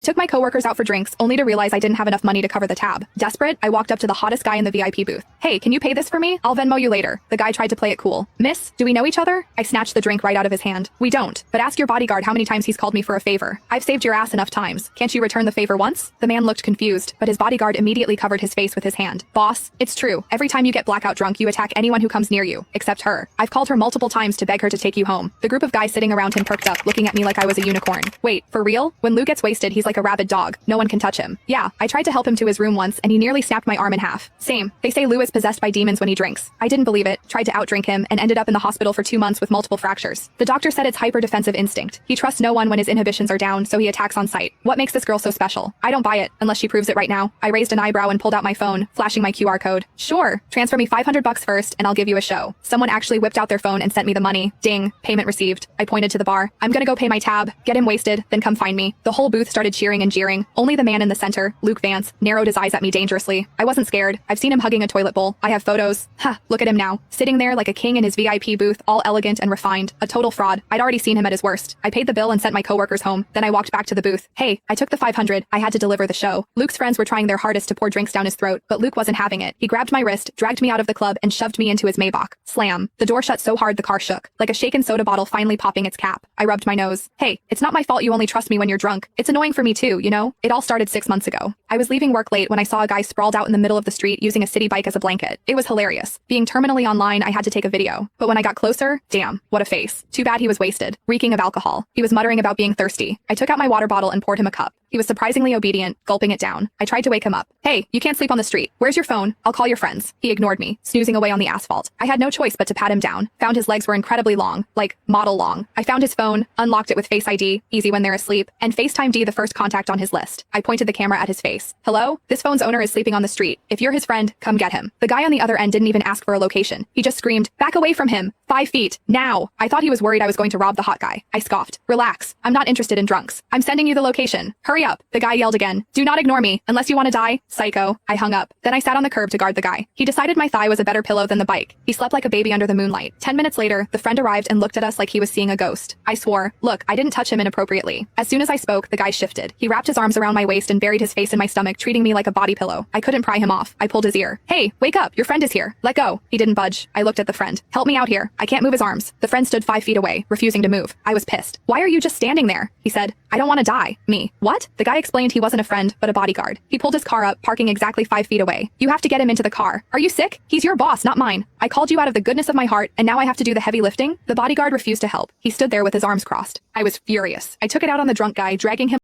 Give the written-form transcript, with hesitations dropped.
Took my coworkers out for drinks, only to realize I didn't have enough money to cover the tab. Desperate, I walked up to the hottest guy in the VIP booth. "Hey, can you pay this for me? I'll Venmo you later." The guy tried to play it cool. "Miss, do we know each other?" I snatched the drink right out of his hand. "We don't, but ask your bodyguard how many times he's called me for a favor. I've saved your ass enough times. Can't you return the favor once?" The man looked confused, but his bodyguard immediately covered his face with his hand. "Boss, it's true. Every time you get blackout drunk, you attack anyone who comes near you, except her. I've called her multiple times to beg her to take you home." The group of guys sitting around him perked up, looking at me like I was a unicorn. "Wait, for real? When Lou gets wasted, he's like a rabid dog. No one can touch him." "Yeah, I tried to help him to his room once, and he nearly snapped my arm in half." "Same. They say Lou is possessed by demons when he drinks." I didn't believe it, tried to outdrink him, and ended up in the hospital for 2 months with multiple fractures. The doctor said it's hyper-defensive instinct. He trusts no one when his inhibitions are down, so he attacks on sight. What makes this girl so special? I don't buy it, unless she proves it right now. I raised an eyebrow and pulled out my phone, flashing my QR code. "Sure, transfer me $500 first, and I'll give you a show." Someone actually whipped out their phone and sent me the money. Ding, payment received. I pointed to the bar. "I'm gonna go pay my tab, get him wasted, then come find me." The whole booth started cheering and jeering. Only the man in the center, Luke Vance, narrowed his eyes at me dangerously. I wasn't scared. I've seen him hugging a toilet bowl. I have photos. Look at him now, sitting there like a king in his VIP booth, all elegant and refined. A total fraud. I'd already seen him at his worst. I paid the bill and sent my coworkers home. Then I walked back to the booth. "Hey, I took the 500. I had to deliver the show." Luke's friends were trying their hardest to pour drinks down his throat, but Luke wasn't having it. He grabbed my wrist, dragged me out of the club, and shoved me into his Maybach. Slam. The door shut so hard the car shook, like a shaken soda bottle finally popping its cap. I rubbed my nose. "Hey, it's not my fault you only trust me when you're drunk. It's annoying for me too, you know? It all started 6 months ago. I was leaving work late when I saw a guy sprawled out in the middle of the street using a city bike as a blanket. It was hilarious. Being terminally online, I had to take a video. But when I got closer, damn, what a face. Too bad he was wasted, reeking of alcohol. He was muttering about being thirsty. I took out my water bottle and poured him a cup. He was surprisingly obedient, gulping it down. I tried to wake him up. "Hey, you can't sleep on the street. Where's your phone? I'll call your friends." He ignored me, snoozing away on the asphalt. I had no choice but to pat him down. Found his legs were incredibly long, like model long. I found his phone, unlocked it with Face ID, easy when they're asleep, and FaceTime D the first contact on his list. I pointed the camera at his face. "Hello? This phone's owner is sleeping on the street. If you're his friend, come get him." The guy on the other end didn't even ask for a location. He just screamed, "Back away from him! 5 feet! Now!" I thought he was worried I was going to rob the hot guy. I scoffed. "Relax. I'm not interested in drunks. I'm sending you the location. Hurry up." The guy yelled again. "Do not ignore me, unless you want to die, psycho." I hung up. Then I sat on the curb to guard the guy. He decided my thigh was a better pillow than the bike. He slept like a baby under the moonlight. 10 minutes later, the friend arrived and looked at us like he was seeing a ghost. I swore, "Look, I didn't touch him inappropriately." As soon as I spoke, the guy shifted. He wrapped his arms around my waist and buried his face in my stomach, treating me like a body pillow. I couldn't pry him off. I pulled his ear. "Hey, wake up, your friend is here. Let go." He didn't budge. I looked at the friend. "Help me out here. I can't move his arms." The friend stood 5 feet away, refusing to move. I was pissed. "Why are you just standing there?" He said. "I don't want to die." Me. "What?" The guy explained he wasn't a friend, but a bodyguard. He pulled his car up, parking exactly 5 feet away. "You have to get him into the car." "Are you sick? He's your boss, not mine. I called you out of the goodness of my heart, and now I have to do the heavy lifting?" The bodyguard refused to help. He stood there with his arms crossed. I was furious. I took it out on the drunk guy, dragging him